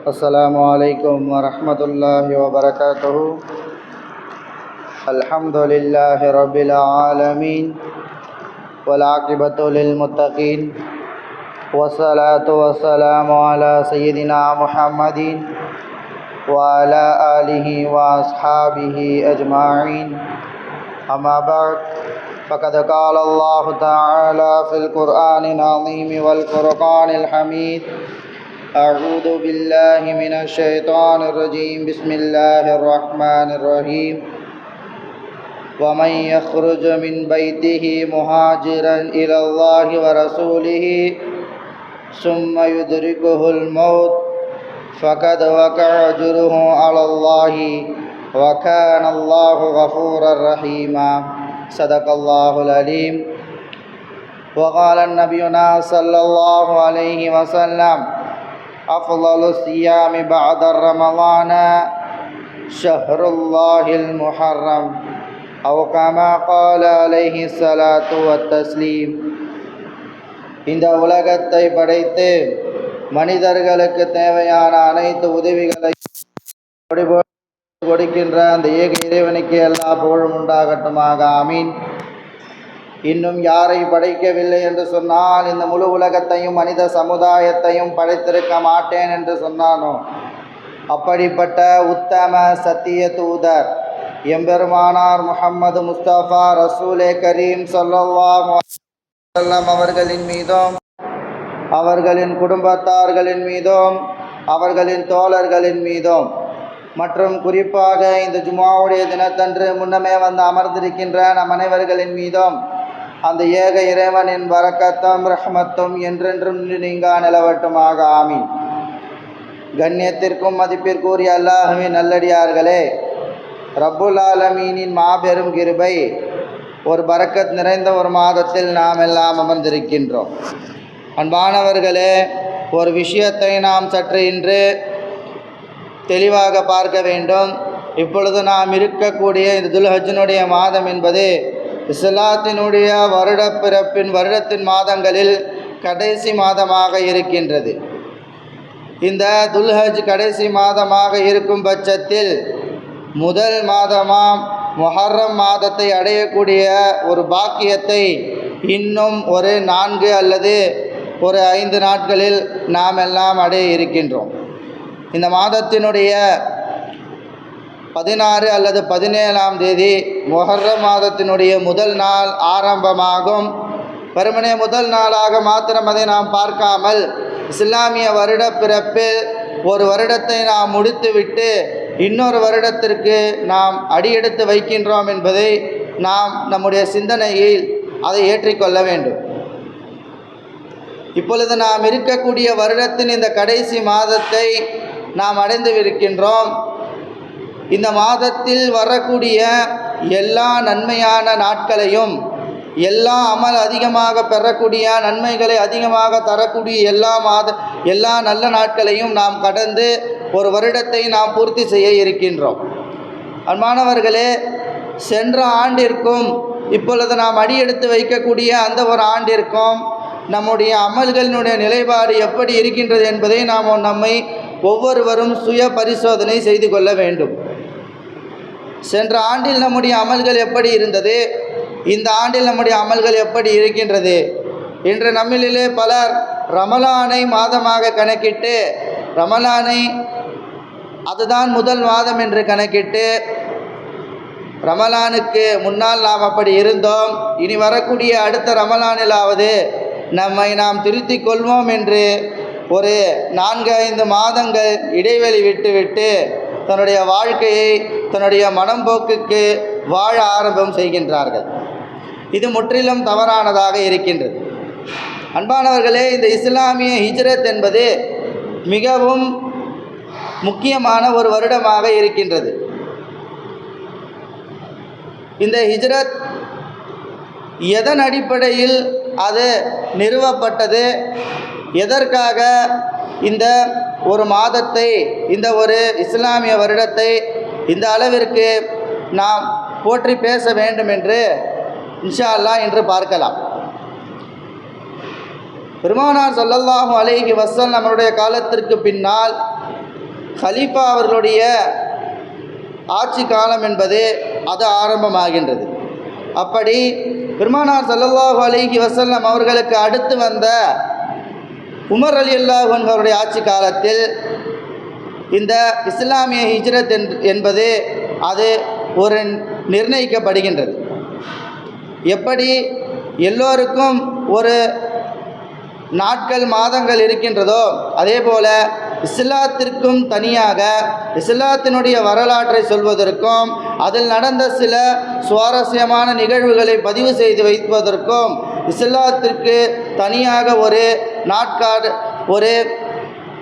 السلام عليكم ورحمة الله وبركاته. الحمد لله رب العالمين والعاقبة للمتقين والصلاة والسلام على سيدنا محمد وعلى آله وأصحابه أجمعين. أما بعد، فقد قال الله تعالى في القرآن العظيم والفرقان الحميد: أعوذ بالله من الشيطان الرجيم. بسم الله الرحمن الرحيم. ومن يخرج من بيته مهاجرا إلى الله ورسوله ثم يدركه الموت فقد وقع أجره على الله وكان الله غفورا رحيما. صدق الله العليم. وقال نبينا صلى الله عليه وسلم: أفضل الصيام بعد رمضان شهر الله المحرم، أو كما قال عليه الصلاة والتسليم. இந்த உலகத்தை படைத்து மனிதர்களுக்கு தேவையான அனைத்து உதவிகளை கொடுக்கின்ற அந்த ஏக இறைவனுக்கு எல்லா புகழும் உண்டாகட்டுமாக. ஆமீன். இன்னும் யாரை படைக்கவில்லை என்று சொன்னால் இந்த முழு உலகத்தையும் மனித சமுதாயத்தையும் படைத்திருக்க மாட்டேன் என்று சொன்னானோ அப்படிப்பட்ட உத்தம சத்திய தூதர் எம்பெருமானார் முஹம்மது முஸ்தபா ரசூலே கரீம் ஸல்லல்லாஹு அலைஹி வஸல்லம் அவர்களின் மீதும் அவர்களின் குடும்பத்தார்களின் மீதும் அவர்களின் தோழர்களின் மீதும் மற்றும் குறிப்பாக இந்த ஜுமாவுடைய தினத்தன்று முன்னமே வந்து அமர்ந்திருக்கின்ற நம் அனைவர்களின் மீதும் அந்த ஏக இறைவனின் பரக்கத்தும் ரஹ்மத்தும் என்றென்றும் நீங்கா நிலவட்டுமாக. ஆமீன். கண்ணியத்திற்கும் மதிப்பிற்குரிய அல்லாஹ்வின் நல்லடியார்களே, ரப்புல் ஆலமீனின் மாபெரும் கிருபை, ஒரு பரக்கத் நிறைந்த ஒரு மாதத்தில் நாம் எல்லாம் அமர்ந்திருக்கின்றோம். அன்பானவர்களே, ஒரு விஷயத்தை நாம் சற்று இன்று தெளிவாக பார்க்க வேண்டும். இப்பொழுது நாம் இருக்கக்கூடிய இந்த துல்ஹஜ்ஜினுடைய மாதம் என்பது இஸ்லாத்தினுடைய வருடத்தின் மாதங்களில் கடைசி மாதமாக இருக்கின்றது. இந்த துல்ஹஜ் கடைசி மாதமாக இருக்கும் பட்சத்தில் முதல் மாதமாம் முஹர்ரம் மாதத்தை அடையக்கூடிய ஒரு பாக்கியத்தை இன்னும் ஒரு 4 அல்லது ஒரு 5 நாட்களில் நாம் எல்லாம் அடைய இருக்கின்றோம். இந்த மாதத்தினுடைய 16 அல்லது 17ஆம் தேதி முஹர்ரம் மாதத்தினுடைய முதல் நாள் ஆரம்பமாகும். வெறுமனே முதல் நாளாக மாத்திரம் அதை நாம் பார்க்காமல் இஸ்லாமிய வருட பிறப்பில் ஒரு வருடத்தை நாம் முடித்துவிட்டு இன்னொரு வருடத்திற்கு நாம் அடியெடுத்து வைக்கின்றோம் என்பதை நாம் நம்முடைய சிந்தனையில் அதை ஏற்றிக்கொள்ள வேண்டும். இப்பொழுது நாம் இருக்கக்கூடிய வருடத்தின் இந்த கடைசி மாதத்தை நாம் அடைந்து இருக்கின்றோம். இந்த மாதத்தில் வரக்கூடிய எல்லா நன்மையான நாட்களையும், எல்லா அமல் அதிகமாக பெறக்கூடிய நன்மைகளை அதிகமாக தரக்கூடிய எல்லா நல்ல நாட்களையும் நாம் கடந்து ஒரு வருடத்தை நாம் பூர்த்தி செய்ய இருக்கின்றோம். அன்பானவர்களே, சென்ற ஆண்டிற்கும் இப்பொழுது நாம் அடியெடுத்து வைக்கக்கூடிய அந்த ஒரு ஆண்டிற்கும் நம்முடைய அமல்களினுடைய நிலைப்பாடு எப்படி இருக்கின்றது என்பதை நாம் நம்மை ஒவ்வொருவரும் சுய பரிசோதனை செய்து கொள்ள வேண்டும். சென்ற ஆண்டில் நம்முடைய அமல்கள் எப்படி இருந்தது, இந்த ஆண்டில் நம்முடைய அமல்கள் எப்படி இருக்கின்றது? இன்று நம்மிலே பலர் ரமலானை மாதமாக கணக்கிட்டு, ரமலானை அதுதான் முதல் மாதம் என்று கணக்கிட்டு, ரமலானுக்கு முன்னால் நாம் அப்படி இருந்தோம், இனி வரக்கூடிய அடுத்த ரமலானிலாவது நம்மை நாம் திருத்திக் கொள்வோம் என்று ஒரு 4-5 மாதங்கள் இடைவெளி விட்டுவிட்டு தன்னுடைய வாழ்க்கையை தன்னுடைய மனம்போக்குக்கு வாழ ஆரம்பம் செய்கின்றார்கள். இது முற்றிலும் தவறானதாக இருக்கின்றது. அன்பானவர்களே, இந்த இஸ்லாமிய ஹிஜ்ரத் என்பது மிகவும் முக்கியமான ஒரு வருடமாக இருக்கின்றது. இந்த ஹிஜ்ரத் எதன் அடிப்படையில் அது நிறுவப்பட்டது, எதற்காக இந்த ஒரு மாதத்தை, இந்த ஒரு இஸ்லாமிய வருடத்தை இந்த அளவிற்கு நாம் போற்றி பேச வேண்டும் என்று இன்ஷா அல்லாஹ் இன்று பார்க்கலாம். பெருமானார் ஸல்லல்லாஹு அலைஹி வஸல்லம் நம்மளுடைய காலத்திற்கு பின்னால் கலீஃபா அவர்களுடைய ஆட்சி காலம் என்பது அது ஆரம்பமாகின்றது. அப்படி பெருமானார் ஸல்லல்லாஹு அலைஹி வஸல்லம் அவர்களுக்கு அடுத்து வந்த உமர் ரலியல்லாஹு அன்ஹு அவருடைய ஆட்சி காலத்தில் இந்த இஸ்லாமிய ஹிஜ்ரத் என்பது அது ஒரு நிர்ணயிக்கப்படுகின்றது. எப்படி எல்லோருக்கும் ஒரு நாட்கள் மாதங்கள் இருக்கின்றதோ அதே போல இஸ்லாத்திற்கும் தனியாக இஸ்லாத்தினுடைய வரலாற்றை சொல்வதற்கும் அதில் நடந்த சில சுவாரஸ்யமான நிகழ்வுகளை பதிவு செய்து வைப்பதற்கும் இஸ்லாத்திற்கு தனியாக ஒரு ஒரு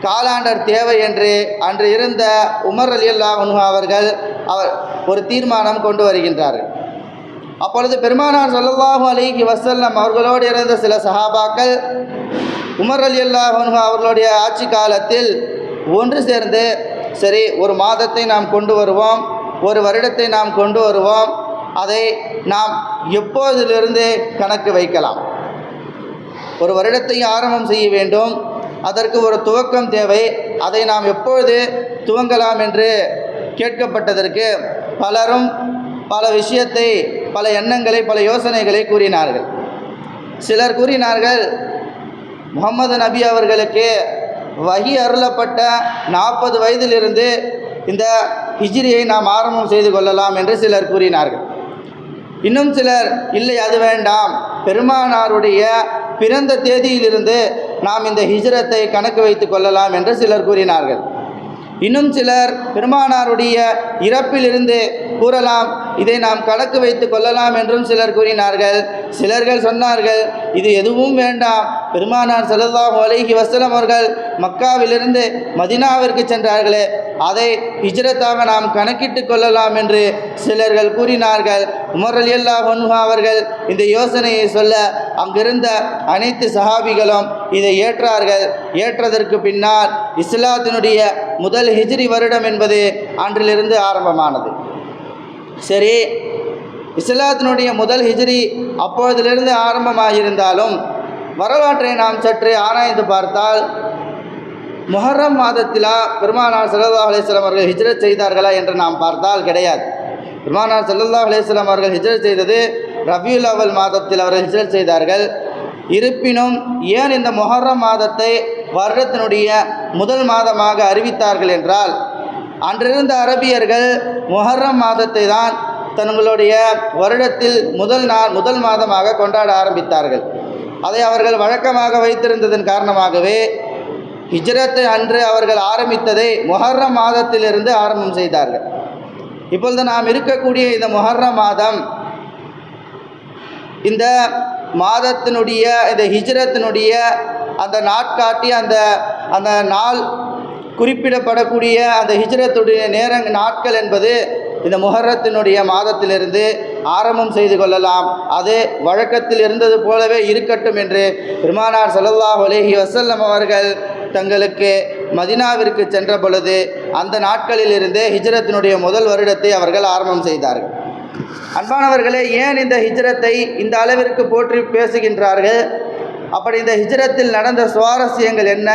காலாண்டர் தேவை என்று அன்று இருந்த உமர் ரலியல்லாஹு அன்ஹு அவர்கள் ஒரு தீர்மானம் கொண்டு வருகின்றார்கள். அப்பொழுது பெருமானார் ஸல்லல்லாஹு அலைஹி வஸல்லம் அவர்களோடு இருந்த சில சஹாபாக்கள் உமர் ரலியல்லாஹு அன்ஹு அவர்களுடைய ஆட்சி காலத்தில் ஒன்று சேர்ந்து, சரி, ஒரு மாதத்தை நாம் கொண்டு வருவோம், ஒரு வருடத்தை நாம் கொண்டு வருவோம், அதை நாம் எப்போதிலிருந்து கணக்கு வைக்கலாம், ஒரு வருடத்தை ஆரம்பம் செய்ய வேண்டும், அதற்கு ஒரு துவக்கம் தேவை, அதை நாம் எப்பொழுது துவங்கலாம் என்று கேட்கப்பட்டதற்கு பலரும் பல விஷயத்தை, பல எண்ணங்களை, பல யோசனைகளை கூறினார்கள். சிலர் கூறினார்கள், முஹம்மது நபி அவர்களுக்கு வஹி அருளப்பட்ட 40 வயதிலிருந்து இந்த ஹிஜ்ரியை நாம் ஆரம்பம் செய்து கொள்ளலாம் என்று சிலர் கூறினார்கள். இன்னும் சிலர், இல்லை, அது வேண்டாம், பெருமானாருடைய பிறந்த தேதியிலிருந்து நாம் இந்த ஹிஜ்ரத்தை கணக்கு வைத்து கொள்ளலாம் என்று சிலர் கூறினார்கள். இன்னும் சிலர் பெருமானாருடைய இறப்பிலிருந்து கூறலாம், இதை நாம் கணக்கு வைத்து கொள்ளலாம் என்றும் சிலர் கூறினார்கள். சிலர்கள் சொன்னார்கள், இது எதுவும் வேண்டாம், பெருமானார் ஸல்லல்லாஹு அலைஹி வஸல்லம் அவர்கள் மக்காவிலிருந்து மதீனாவிற்கு சென்றார்களே, அதை ஹிஜ்ரத்தாக நாம் கணக்கிட்டு கொள்ளலாம் என்று சிலர்கள் கூறினார்கள். உமர் ரலியல்லாஹு அன்ஹு அவர்கள் இந்த யோசனையை சொல்ல அங்கிருந்த அனைத்து சஹாபிகளும் இதை ஏற்றார்கள். ஏற்றதற்கு பின்னால் இஸ்லாத்தினுடைய முதல் ஹிஜ்ரி வருடம் என்பது அன்றிலிருந்து ஆரம்பமானது. சரி, இஸ்லாத்தினுடைய முதல் ஹிஜ்ரி அப்பொழுதிலிருந்து ஆரம்பமாகியிருந்தாலும் வரலாற்றை நாம் சற்று ஆராய்ந்து பார்த்தால், முஹர்ரம் மாதத்திலா பெருமானார் ஸல்லல்லாஹு அலைஹி வஸல்லம் அவர்கள் ஹிஜ்ரத் செய்தார்களா என்று நாம் பார்த்தால் கிடையாது. பெருமானார் ஸல்லல்லாஹு அலைஹி வஸல்லம் அவர்கள் ஹிஜ்ரத் செய்தது ரபியுல் அவ்வல் மாதத்தில் அவர்கள் ஹிஜ்ரத் செய்தார்கள். இருப்பினும் ஏன் இந்த முஹர்ரம் மாதத்தை வருடத்தினுடைய முதல் மாதமாக அறிவித்தார்கள் என்றால், அன்றிருந்த அரபியர்கள் முஹர்ரம் மாதத்தை தான் தங்களுடைய வருடத்தில் முதல் மாதமாக கொண்டாட ஆரம்பித்தார்கள். அதை அவர்கள் வழக்கமாக வைத்திருந்ததன் காரணமாகவே ஹிஜ்ரத்தை அன்று அவர்கள் ஆரம்பித்ததை முஹர்ரம் மாதத்திலிருந்து ஆரம்பம் செய்தார்கள். இப்பொழுது நாம் இருக்கக்கூடிய இந்த முஹர்ரம் மாதம், இந்த மாதத்தினுடைய இந்த ஹிஜ்ரத்தினுடைய அந்த நாட்காட்டி அந்த நாள் குறிப்பிடப்படக்கூடிய அந்த ஹிஜ்ரத்துடைய நாட்கள் என்பது இந்த முஹர்ரத்தினுடைய மாதத்திலிருந்து ஆரம்பம் செய்து கொள்ளலாம். அது வழக்கத்தில் இருந்தது போலவே இருக்கட்டும் என்று பெருமானார் ஸல்லல்லாஹு அலைஹி வஸல்லம் அவர்கள் தங்களுக்கு மதீனாவிற்கு சென்ற பொழுது அந்த நாட்களிலிருந்தே ஹிஜ்ரத்தினுடைய முதல் வருடத்தை அவர்கள் ஆரம்பம் செய்தார்கள். அன்பானவர்களே, ஏன் இந்த ஹிஜ்ரத்தை இந்த அளவிற்கு போற்றி பேசுகின்றார்கள்? அப்படி இந்த ஹிஜ்ரத்தில் நடந்த சுவாரஸ்யங்கள் என்ன,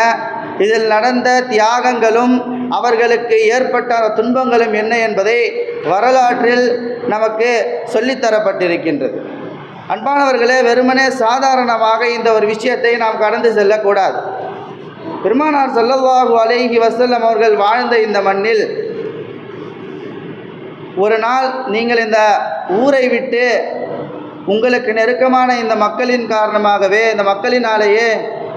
இதில் நடந்த தியாகங்களும் அவர்களுக்கு ஏற்பட்ட துன்பங்களும் என்ன என்பதை வரலாற்றில் நமக்கு சொல்லித்தரப்பட்டிருக்கின்றது. அன்பானவர்களே, வெறுமனே சாதாரணமாக இந்த ஒரு விஷயத்தை நாம் கடந்து செல்லக்கூடாது. பெருமானார் ஸல்லல்லாஹு அலைஹி வஸல்லம் அவர்கள் வாழ்ந்த இந்த மண்ணில் ஒரு நாள் நீங்கள் இந்த ஊரை விட்டு உங்களுக்கு நெருக்கமான இந்த மக்களின் காரணமாகவே, இந்த மக்களினாலேயே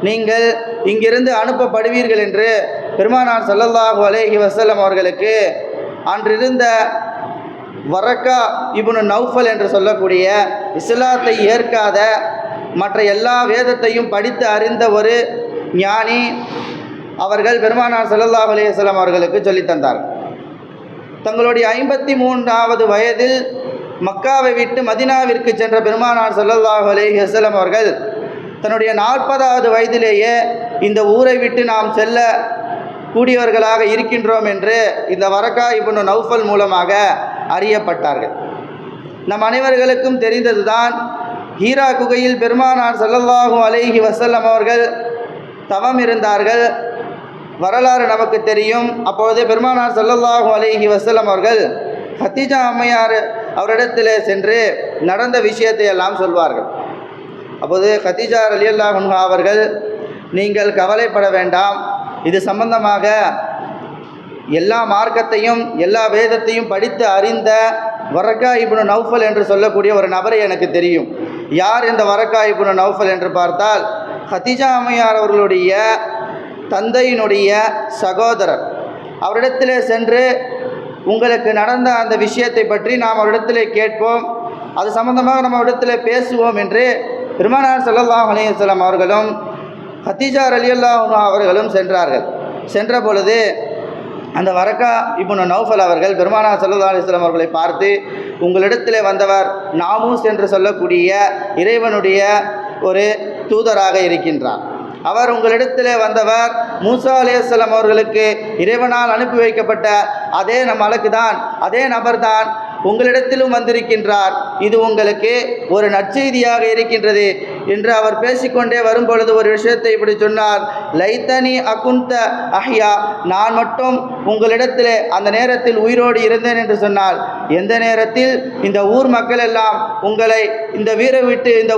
நீங்கள் இங்கிருந்து அனுப்பப்படுவீர்கள் என்று பெருமானார் ஸல்லல்லாஹு அலைஹி வஸல்லம் அவர்களுக்கு அன்றிருந்த வரக்கா இப்னு நௌஃபல் என்று சொல்லக்கூடிய இஸ்லாத்தை ஏற்காத, மற்ற எல்லா வேதத்தையும் படித்து அறிந்த ஒரு ஞானி அவர்கள் பெருமானார் ஸல்லல்லாஹு அலைஹி வஸல்லம் அவர்களுக்கு சொல்லித்தந்தார். தங்களுடைய 53வது வயதில் மக்காவை விட்டு மதீனாவிற்கு சென்ற பெருமானார் ஸல்லல்லாஹு அலைஹி வஸல்லம் அவர்கள் தன்னுடைய 40வது வயதிலேயே இந்த ஊரை விட்டு நாம் செல்ல கூடியவர்களாக இருக்கின்றோம் என்று இந்த வரக்கா இப்னு நௌஃபல் மூலமாக அறியப்பட்டார்கள். நம் அனைவர்களுக்கும் தெரிந்ததுதான், ஹீரா குகையில் பெருமானார் ஸல்லல்லாஹு அலைஹி வஸல்லம் அவர்கள் தவம் இருந்தார்கள். வரலாறு நமக்கு தெரியும். அப்பொழுது பெருமானார் ஸல்லல்லாஹு அலைஹி வஸல்லம் அவர்கள் கதீஜா அம்மையார் அவரிடத்தில் சென்று நடந்த விஷயத்தை எல்லாம் சொல்வார்கள். அப்போது கதீஜா ரலியல்லாஹு அன்ஹா அவர்கள், நீங்கள் கவலைப்பட வேண்டாம், இது சம்பந்தமாக எல்லா மார்க்கத்தையும் எல்லா வேதத்தையும் படித்து அறிந்த வரக்கா இப்னு நௌஃபல் என்று சொல்லக்கூடிய ஒரு நபரை எனக்கு தெரியும். யார் இந்த வரக்கா இப்னு நௌஃபல் என்று பார்த்தால், கதீஜா அம்மையார் அவர்களுடைய தந்தையினுடைய சகோதரர். அவரிடத்தில் சென்று உங்களுக்கு நடந்த அந்த விஷயத்தை பற்றி நாம் அவரிடத்தில் கேட்போம், அது சம்பந்தமாக நம்ம இடத்துல பேசுவோம் என்று பெருமானார் ஸல்லல்லாஹு அலைஹி வஸல்லம் அவர்களும் கதீஜா ரலியல்லாஹு அன்ஹா அவர்களும் சென்றார்கள். சென்ற பொழுது அந்த வரக்கா இப்னு நௌஃபல் அவர்கள் பெருமானார் ஸல்லல்லாஹு அலைஹி வஸல்லம் அவர்களை பார்த்து, உங்களிடத்தில் வந்தவர் நாமூஸ் என்று சொல்லக்கூடிய இறைவனுடைய ஒரு தூதராக இருக்கின்றார். அவர் உங்களிடத்தில் வந்தவர் மூசா அலைஹிஸ்ஸலாம் அவர்களுக்கு இறைவனால் அனுப்பி வைக்கப்பட்ட அதே மலக்கு தான், அதே நபர்தான் உங்களிடத்திலும் வந்திருக்கின்றார். இது உங்களுக்கு ஒரு நற்செய்தியாக இருக்கின்றது என்று அவர் பேசிக்கொண்டே வரும்பொழுது ஒரு விஷயத்தை இப்படி சொன்னார், லைத்தனி அகுந்த அஹ்யா, நான் மட்டும் உங்களிடத்தில் அந்த நேரத்தில் உயிரோடு இருந்தேன் என்று சொன்னால், எந்த நேரத்தில் இந்த ஊர் மக்கள் எல்லாம் உங்களை இந்த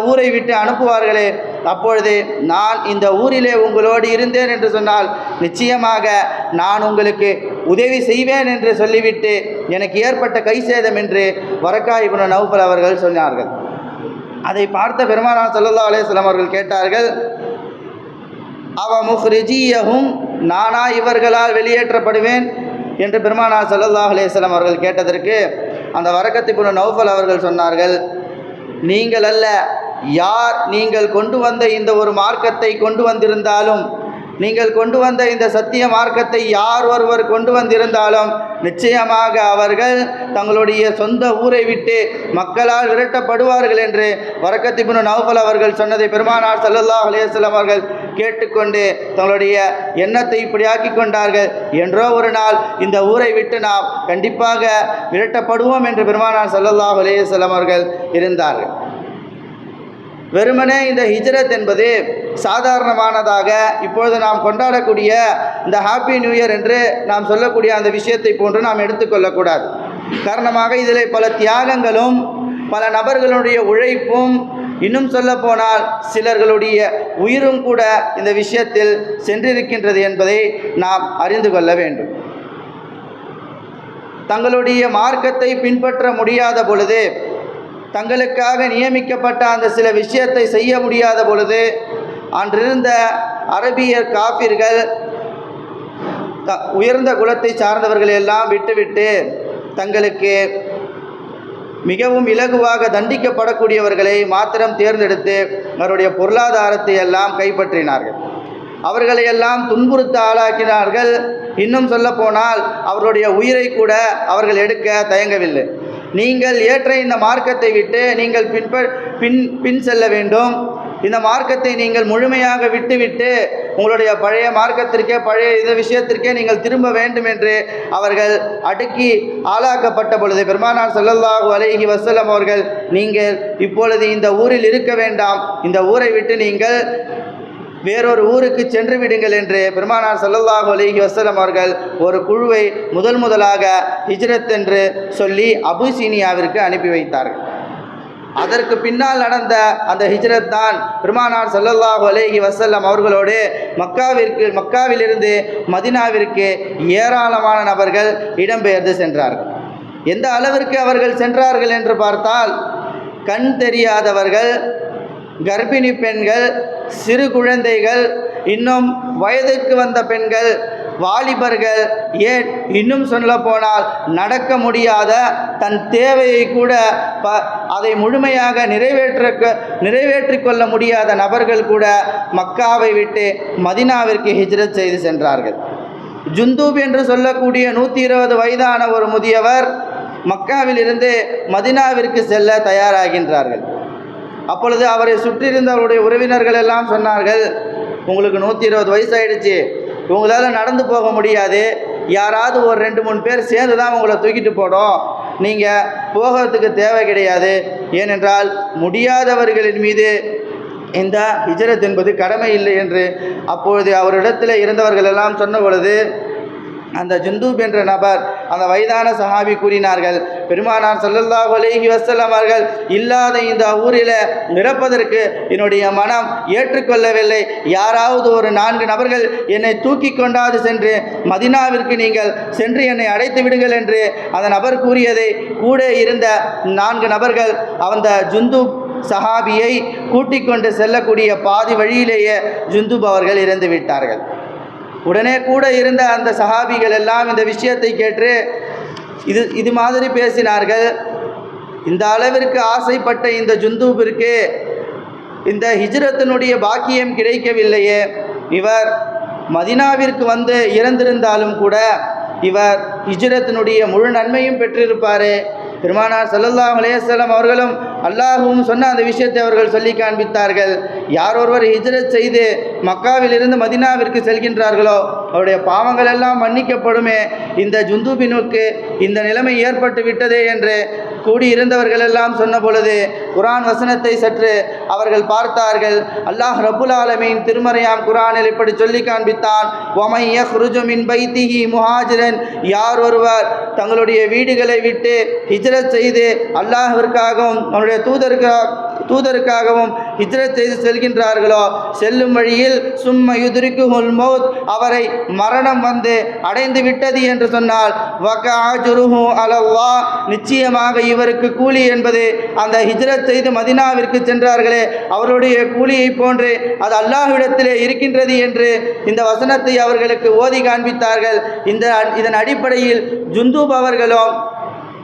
ஊரை விட்டு அனுப்புவார்களே, அப்பொழுது நான் இந்த ஊரிலே உங்களோடு இருந்தேன் என்று சொன்னால் நிச்சயமாக நான் உங்களுக்கு உதவி செய்வேன் என்று சொல்லிவிட்டு எனக்கு ஏற்பட்ட கை சேதம் என்று வரக்கா இப்னு நௌஃபல் அவர்கள் சொன்னார்கள். அதை பார்த்த பெருமானார் ஸல்லல்லாஹு அலைஹி வஸல்லம் அவர்கள் கேட்டார்கள், அவ முஹ்ரிஜியஹும், நானா இவர்களால் வெளியேற்றப்படுவேன் என்று பெருமானார் ஸல்லல்லாஹு அலைஹி வஸல்லம் அவர்கள் கேட்டதற்கு அந்த வரக்கத் இப்னு நௌஃபல் அவர்கள் சொன்னார்கள், நீங்கள் அல்ல, யார் நீங்கள் கொண்டு வந்த இந்த ஒரு மார்க்கத்தை கொண்டு வந்திருந்தாலும், நீங்கள் கொண்டு வந்த இந்த சத்திய மார்க்கத்தை யார் ஒருவர் கொண்டு வந்திருந்தாலும் நிச்சயமாக அவர்கள் தங்களுடைய சொந்த ஊரை விட்டு மக்களால் விரட்டப்படுவார்கள் என்று வரக்கத் இப்னு நௌஃபல் அவர்கள் சொன்னதை பெருமானார் ஸல்லல்லாஹு அலைஹி வஸல்லம் அவர்கள் கேட்டுக்கொண்டு தங்களுடைய எண்ணத்தை இப்படி ஆக்கி கொண்டார்கள், என்றோ ஒரு நாள் இந்த ஊரை விட்டு நாம் கண்டிப்பாக விரட்டப்படுவோம் என்று பெருமானார் ஸல்லல்லாஹு அலைஹி வஸல்லம் அவர்கள் இருந்தார்கள். வெறுமனே இந்த ஹிஜ்ரத் என்பது சாதாரணமானதாக இப்பொழுது நாம் கொண்டாடக்கூடிய இந்த ஹாப்பி நியூ இயர் என்று நாம் சொல்லக்கூடிய அந்த விஷயத்தை போன்று நாம் எடுத்துக்கொள்ளக்கூடாது. காரணமாக இதில் பல தியாகங்களும் பல நபர்களுடைய உழைப்பும், இன்னும் சொல்ல போனால் சிலர்களுடைய உயிரும் கூட இந்த விஷயத்தில் சென்றிருக்கின்றது என்பதை நாம் அறிந்து கொள்ள வேண்டும். தங்களுடைய மார்க்கத்தை பின்பற்ற முடியாத பொழுது, தங்களுக்காக நியமிக்கப்பட்ட அந்த சில விஷயத்தை செய்ய முடியாத பொழுது, அன்றிருந்த அரபியர் காபிர்கள் உயர்ந்த குலத்தை சார்ந்தவர்கள் எல்லாம் விட்டுவிட்டு தங்களுக்கு மிகவும் இலகுவாக தண்டிக்கப்படக்கூடியவர்களை மாத்திரம் தேர்ந்தெடுத்து அவருடைய பொருளாதாரத்தை எல்லாம் கைப்பற்றினார்கள். அவர்களை எல்லாம் துன்புறுத்த ஆளாக்கினார்கள். இன்னும் சொல்ல போனால் அவர்களுடைய உயிரை கூட அவர்கள் எடுக்க தயங்கவில்லை. நீங்கள் ஏற்ற இந்த மார்க்கத்தை விட்டு நீங்கள் பின் செல்ல வேண்டும், இந்த மார்க்கத்தை நீங்கள் முழுமையாக விட்டுவிட்டு உங்களுடைய பழைய மார்க்கத்திற்கே பழைய இந்த விஷயத்திற்கே நீங்கள் திரும்ப வேண்டும் என்று அவர்கள் அடுக்கி ஆளாக்கப்பட்ட பொழுது பெருமானார் ஸல்லல்லாஹு அலைஹி வஸல்லம் அவர்கள், நீங்கள் இப்பொழுது இந்த ஊரில் இருக்க வேண்டாம், இந்த ஊரை விட்டு நீங்கள் வேறொரு ஊருக்கு சென்று விடுங்கள் என்று பெருமானார் ஸல்லல்லாஹு அலைஹி வஸல்லம் அவர்கள் ஒரு குழுவை முதலாக ஹிஜ்ரத் என்று சொல்லி அபிசீனியாவிற்கு அனுப்பி வைத்தார்கள். அதற்கு பின்னால் நடந்த அந்த ஹிஜ்ரத் தான் பெருமானார் ஸல்லல்லாஹு அலைஹி வஸல்லம் அவர்களோடு மக்காவிலிருந்து மதீனாவிற்கு ஏராளமான நபர்கள் இடம்பெயர்ந்து சென்றார்கள். எந்த அளவிற்கு அவர்கள் சென்றார்கள் என்று பார்த்தால், கண் தெரியாதவர்கள், கர்ப்பிணி பெண்கள், சிறு குழந்தைகள், இன்னும் வயதுக்கு வந்த பெண்கள், வாலிபர்கள், ஏன் இன்னும் சொல்ல போனால் நடக்க முடியாத தன் தேவையை கூட அதை முழுமையாக நிறைவேற்றிக் கொள்ள முடியாத நபர்கள் கூட மக்காவை விட்டு மதீனாவிற்கு ஹிஜ்ரத் செய்து சென்றார்கள். ஜுந்தூப் என்று சொல்லக்கூடிய 120 வயதான ஒரு முதியவர் மக்காவிலிருந்து மதீனாவிற்கு செல்ல தயாராகின்றார்கள். அப்பொழுது அவரை சுற்றியிருந்தவருடைய உறவினர்கள் எல்லாம் சொன்னார்கள், உங்களுக்கு 120 வயசாயிடுச்சு, உங்களால் நடந்து போக முடியாது, யாராவது ஒரு 2-3 பேர் சேர்ந்து தான் உங்களை தூக்கிட்டு போடும், நீங்கள் போகிறதுக்கு தேவை கிடையாது. ஏனென்றால் முடியாதவர்களின் மீது இந்த ஹிஜ்ரத் என்பது கடமை இல்லை என்று அப்பொழுது அவரிடத்தில் இருந்தவர்கள் எல்லாம் சொன்ன பொழுது அந்த ஜுந்தூப் என்ற நபர், அந்த வயதான சஹாபி கூறினார்கள், பெருமானார் ஸல்லல்லாஹு அலைஹி வஸல்லம் அவர்கள் இல்லாத இந்த ஊரில் நிரப்பதற்கு என்னுடைய மனம் ஏற்றுக்கொள்ளவில்லை. யாராவது ஒரு 4 நபர்கள் என்னை தூக்கி கொண்டாது சென்று மதினாவிற்கு நீங்கள் சென்று என்னை அடைத்து விடுங்கள் என்று அந்த நபர் கூறியதை கூட இருந்த 4 நபர்கள் அந்த ஜுந்தூப் சஹாபியை கூட்டிக் கொண்டு செல்லக்கூடிய பாதி வழியிலேயே ஜுந்தூப் அவர்கள் இறந்து விட்டார்கள். உடனே கூட இருந்த அந்த சஹாபிகள் எல்லாம் இந்த விஷயத்தை கேட்டு இது மாதிரி பேசினார்கள். இந்த அளவிற்கு ஆசைப்பட்ட இந்த ஜுந்தூபிற்கு இந்த ஹிஜ்ரத்தினுடைய பாக்கியம் கிடைக்கவில்லையே, இவர் மதினாவிற்கு வந்து இறந்திருந்தாலும் கூட இவர் ஹிஜ்ரத்தினுடைய முழு நன்மையும் பெற்றிருப்பாரே. பெருமானார் ஸல்லல்லாஹு அலைஹி வஸல்லம் அவர்களும் அல்லாஹ்வும் சொன்ன அந்த விஷயத்தை அவர்கள் சொல்லி காண்பித்தார்கள். யார் ஒருவர் ஹிஜ்ரத் செய்து மக்காவிலிருந்து மதினாவிற்கு செல்கின்றார்களோ அவருடைய பாவங்கள் எல்லாம் மன்னிக்கப்படுமே. இந்த ஜுந்தூபினுக்கு இந்த நிலைமை ஏற்பட்டு விட்டதே என்று கூடியிருந்தவர்கள் எல்லாம் சொன்ன பொழுது குர்ஆன் வசனத்தை சற்று அவர்கள் பார்த்தார்கள். அல்லாஹ் ரப்புல் ஆலமீன் திருமறையாம் குர்ஆனில் இப்படி சொல்லி காண்பித்தான், வமை யக்ருஜு மின் பைத்திஹி முஹாஜிரன், யார் ஒருவர் தங்களுடைய வீடுகளை விட்டு ஹிஜ்ரத் செய்து அல்லாஹ்விற்காகவும் அவருடைய தூதருக்காகவும் ஹிஜ்ரத் செய்து செல்கின்றார்களோ, செல்லும் வழியில் சும்ம யுத்ரிகுஹுல் மௌத், அவரை மரணம் வந்து அடைந்து விட்டது என்று சொன்னால் வகஅஜ்ருஹு அலல்லாஹ், நிச்சயமாக இவருக்கு கூலி என்பது அந்த ஹிஜ்ரத் செய்து மதினாவிற்கு சென்றார்களே அவருடைய கூலியை போன்று அது அல்லாஹ்விடத்திலே இருக்கின்றது என்று இந்த வசனத்தை அவர்களுக்கு ஓதி காண்பித்தார்கள். இதன் அடிப்படையில் ஜுந்தூப் அவர்களும்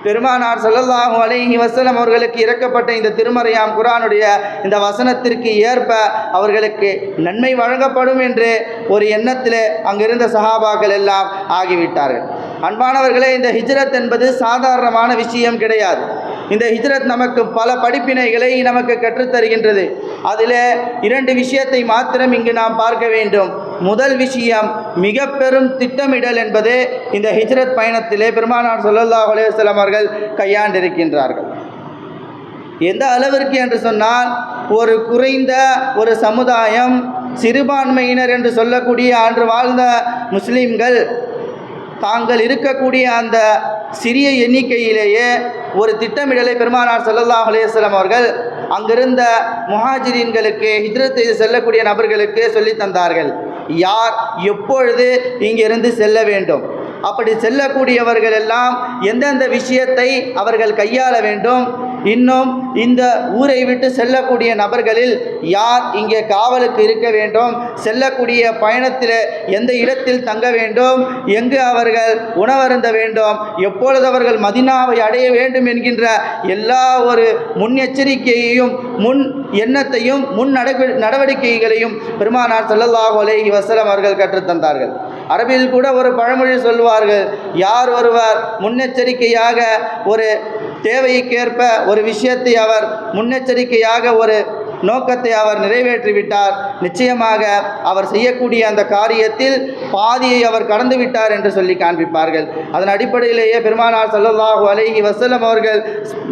பெருமானார் ஸல்லல்லாஹு அலைஹி வஸல்லம் அவர்களுக்கு இறக்கப்பட்ட இந்த திருமறையாம் குர்ஆனுடைய இந்த வசனத்திற்கு ஏற்ப அவர்களுக்கு நன்மை வழங்கப்படும் என்று ஒரு எண்ணத்திலே அங்கிருந்த சஹாபாக்கள் எல்லாம் ஆகிவிட்டார்கள். அன்பானவர்களே, இந்த ஹிஜ்ரத் என்பது சாதாரணமான விஷயம் கிடையாது. இந்த ஹிஜ்ரத் நமக்கு பல படிப்பினைகளை நமக்கு கற்றுத்தருகின்றது. அதில் 2 விஷயத்தை மாத்திரம் இங்கு நாம் பார்க்க வேண்டும். முதல் விஷயம், மிக பெரும் திட்டமிடல் என்பது இந்த ஹிஜ்ரத் பயணத்திலே பெருமானார் ஸல்லல்லாஹு அலைஹி வஸல்லம் அவர்கள் கையாண்டிருக்கின்றார்கள். எந்த அளவிற்கு என்று சொன்னால், ஒரு குறைந்த ஒரு சமுதாயம், சிறுபான்மையினர் என்று சொல்லக்கூடிய அன்று வாழ்ந்த முஸ்லீம்கள் தாங்கள் இருக்கக்கூடிய அந்த சிறிய எண்ணிக்கையிலேயே ஒரு திட்டமிடலை பெருமானார் ஸல்லல்லாஹு அலைஹி வஸல்லம் அவர்கள் அங்கிருந்த முஹாஜிரீன்களுக்கு ஹிஜ்ரத் செய்து செல்லக்கூடிய நபர்களுக்கு சொல்லி தந்தார்கள். யார் எப்பொழுது இங்கிருந்து செல்ல வேண்டும், அப்படி செல்லக்கூடியவர்கள் எல்லாம் எந்தெந்த விஷயத்தை அவர்கள் கையாள வேண்டும், இன்னும் இந்த ஊரை விட்டு செல்லக்கூடிய நபர்களில் யார் இங்கே காவலுக்கு இருக்க வேண்டும், செல்லக்கூடிய பயணத்தில் எந்த இடத்தில் தங்க வேண்டும், எங்கு அவர்கள் உணவருந்த வேண்டும், எப்பொழுது அவர்கள் மதினாவை அடைய வேண்டும் என்கின்ற எல்லா ஒரு முன்னெச்சரிக்கையையும் முன் எண்ணத்தையும் முன் நடவடிக்கைகளையும் பெருமானார் ஸல்லல்லாஹு அலைஹி வஸல்லம் அவர்கள் கற்றுத்தந்தார்கள். அரபியில் கூட ஒரு பழமொழி சொல்வார்கள், யார் ஒருவர் முன்னெச்சரிக்கையாக ஒரு தேவைக்கேற்ப ஒரு விஷயத்தை அவர் முன்னெச்சரிக்கையாக ஒரு நோக்கத்தை அவர் நிறைவேற்றிவிட்டார், நிச்சயமாக அவர் செய்யக்கூடிய அந்த காரியத்தில் பாதியை அவர் கடந்து விட்டார் என்று சொல்லி காண்பிப்பார்கள். அதன் அடிப்படையிலேயே பெருமானார் ஸல்லல்லாஹு அலைஹி வஸல்லம் அவர்கள்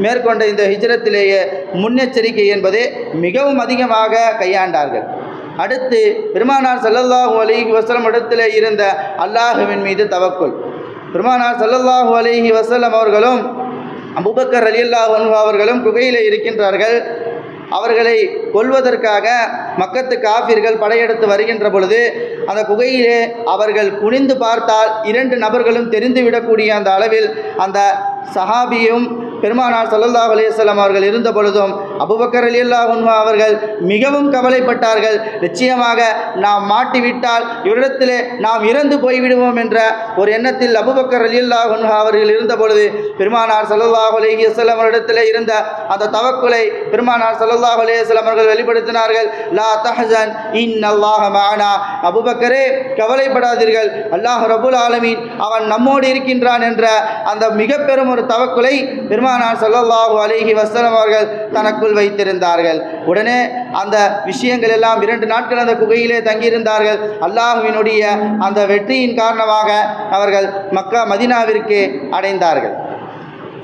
மேற்கொண்ட இந்த ஹிஜ்ரத்திலேயே முன்னெச்சரிக்கை என்பதை மிகவும் அதிகமாக கையாண்டார்கள். அடுத்து பெருமானார் ஸல்லல்லாஹு அலைஹி வஸல்லம் இடத்திலே இருந்த அல்லாஹ்வின் மீது தவக்குல். பெருமானார் ஸல்லல்லாஹு அலைஹி வஸல்லம் அவர்களும் அபூபக்கர் ரலியல்லாஹு அன்ஹு அவர்களும் குகையிலே இருக்கின்றார்கள். அவர்களை கொல்வதற்காக மக்கத்து காஃபிர்கள் படையெடுத்து வருகின்ற பொழுது அந்த குகையிலே அவர்கள் குனிந்து பார்த்தால் 2 நபர்களும் தெரிந்துவிடக்கூடிய அந்த அளவில் அந்த சஹாபியும் பெருமானார் ஸல்லல்லாஹு அலைஹி வஸல்லம் அவர்கள் இருந்த பொழுதும் அபூபக்கர் ரலியல்லாஹு அன்ஹு அவர்கள் மிகவும் கவலைப்பட்டார்கள். நிச்சயமாக நாம் மாட்டிவிட்டால் இவரிடத்திலே நாம் இறந்து போய்விடுவோம் என்ற ஒரு எண்ணத்தில் அபூபக்கர் ரலியல்லாஹு அன்ஹு அவர்கள் இருந்த பொழுது பெருமானார் ஸல்லல்லாஹு அலைஹி வஸல்லம் அவரிடத்திலே இருந்த அந்த தவக்குலை பெருமானார் ஸல்லல்லாஹு அலைஹி வஸல்லம் அவர்கள் வெளிப்படுத்தினார்கள். லா தஹ்சன் இன்னல்லாஹ மஅனா, அபூபக்கரே கவலைப்படாதீர்கள், அல்லாஹ் ரப்புல் ஆலமீன் அவன் நம்மோடு இருக்கின்றான் என்ற அந்த மிக பெரும் ஒரு தவக்குலை பெருமானார் ஸல்லல்லாஹு அலைஹி வஸல்லம் அவர்கள் தனக்குள் வைத்திருந்தார்கள். உடனே அந்த விஷயங்கள் எல்லாம் 2 நாட்கள் அந்த குகையிலே தங்கியிருந்தார்கள். அல்லாஹ்வினுடைய அந்த வெற்றியின் காரணமாக அவர்கள் மக்கா மதீனாவிற்கு அடைந்தார்கள்.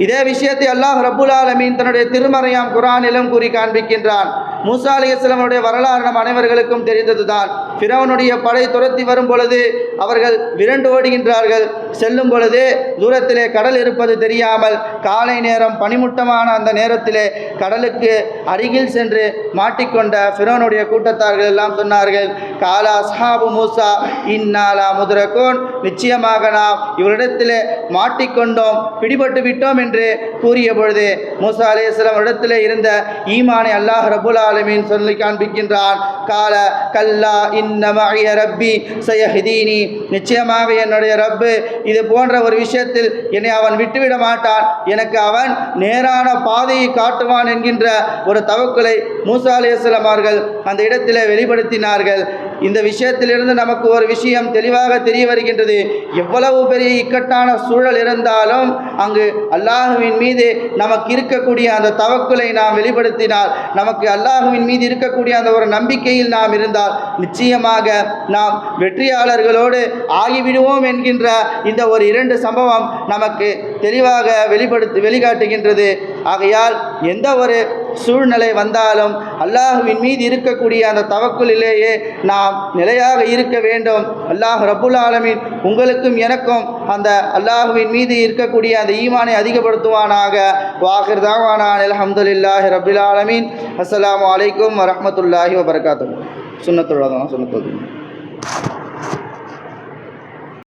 இதே விஷயத்தை அல்லாஹ் ரப்புல் ஆலமீன் தன்னுடைய திருமறையாம் குர்ஆனிலும் கூறி காண்பிக்கின்றான். மூசா அலைஹிஸ்ஸலாமுடைய வரலாறு நம் அனைவர்களுக்கும் தெரிந்ததுதான். ஃபிரௌனுடைய படை துரத்தி வரும் பொழுது அவர்கள் விரண்டு ஓடுகின்றார்கள். செல்லும் பொழுது தூரத்திலே கடல் இருப்பது தெரியாமல் காலை நேரம் பனிமுட்டமான அந்த நேரத்திலே கடலுக்கு அருகில் சென்று மாட்டிக்கொண்ட ஃபிரௌனுடைய கூட்டத்தார்கள் எல்லாம் சொன்னார்கள், காலா அஸ்ஹாபு மூசா இன்னாலா முதரகோன், நிச்சயமாக நாம் இவரிடத்திலே மாட்டிக்கொண்டோம், பிடிபட்டு விட்டோம் என்று கூறிய பொழுது மூசா அலைஹிஸ்ஸலாம் இடத்திலே இருந்த ஈமானை அல்லாஹ் ரப்புல் ஆலமீன் சொல்லி காண்பிக்கின்றான். கால கல்லா இன்ன மஇய ரப்பி சயஹ்தீனி, நிச்சயமாக என்னுடைய ரப்பு இது போன்ற ஒரு விஷயத்தில் என்னை அவன் விட்டுவிட மாட்டான், எனக்கு அவன் நேரான பாதையை காட்டுவான் என்கின்ற ஒரு தவக்குலை மூசா அலைஹிஸ்ஸலாம் அவர்கள் அந்த இடத்திலே வெளிப்படுத்தினார்கள். இந்த விஷயத்திலிருந்து நமக்கு ஒரு விஷயம் தெளிவாக தெரிய வருகின்றது. எவ்வளவு பெரிய இக்கட்டான சூழல் இருந்தாலும் அங்கு அல்லாஹுவின் மீது நமக்கு இருக்கக்கூடிய அந்த தவக்குலை நாம் வெளிப்படுத்தினால், நமக்கு அல்லாஹுவின் மீது இருக்கக்கூடிய அந்த ஒரு நம்பிக்கையில் நாம் இருந்தால் நிச்சயமாக நாம் வெற்றியாளர்களோடு ஆகிவிடுவோம் என்கின்ற இந்த ஒரு 2 சம்பவம் நமக்கு தெளிவாக வெளிக்காட்டுகின்றது. ஆகையால் எந்த ஒரு சூழ்நிலை வந்தாலும் அல்லாஹுவின் மீது இருக்கக்கூடிய அந்த தவக்குலிலேயே நாம் நிலையாக இருக்க வேண்டும். அல்லாஹ் ரப்புல் ஆலமீன் உங்களுக்கும் எனக்கும் அந்த அல்லாஹுவின் மீது இருக்கக்கூடிய அந்த ஈமானை அதிகப்படுத்துவானாக. வாஹிர் தாவானா அல்ஹம்துலில்லாஹி ரப்பில் ஆலமீன். அஸ்ஸலாமு அலைக்கும் வரஹ்மத்துல்லாஹி வபரகாத்துஹு. சுன்னத்துல்லாஹ் சுன்னத்துல்லாஹ்.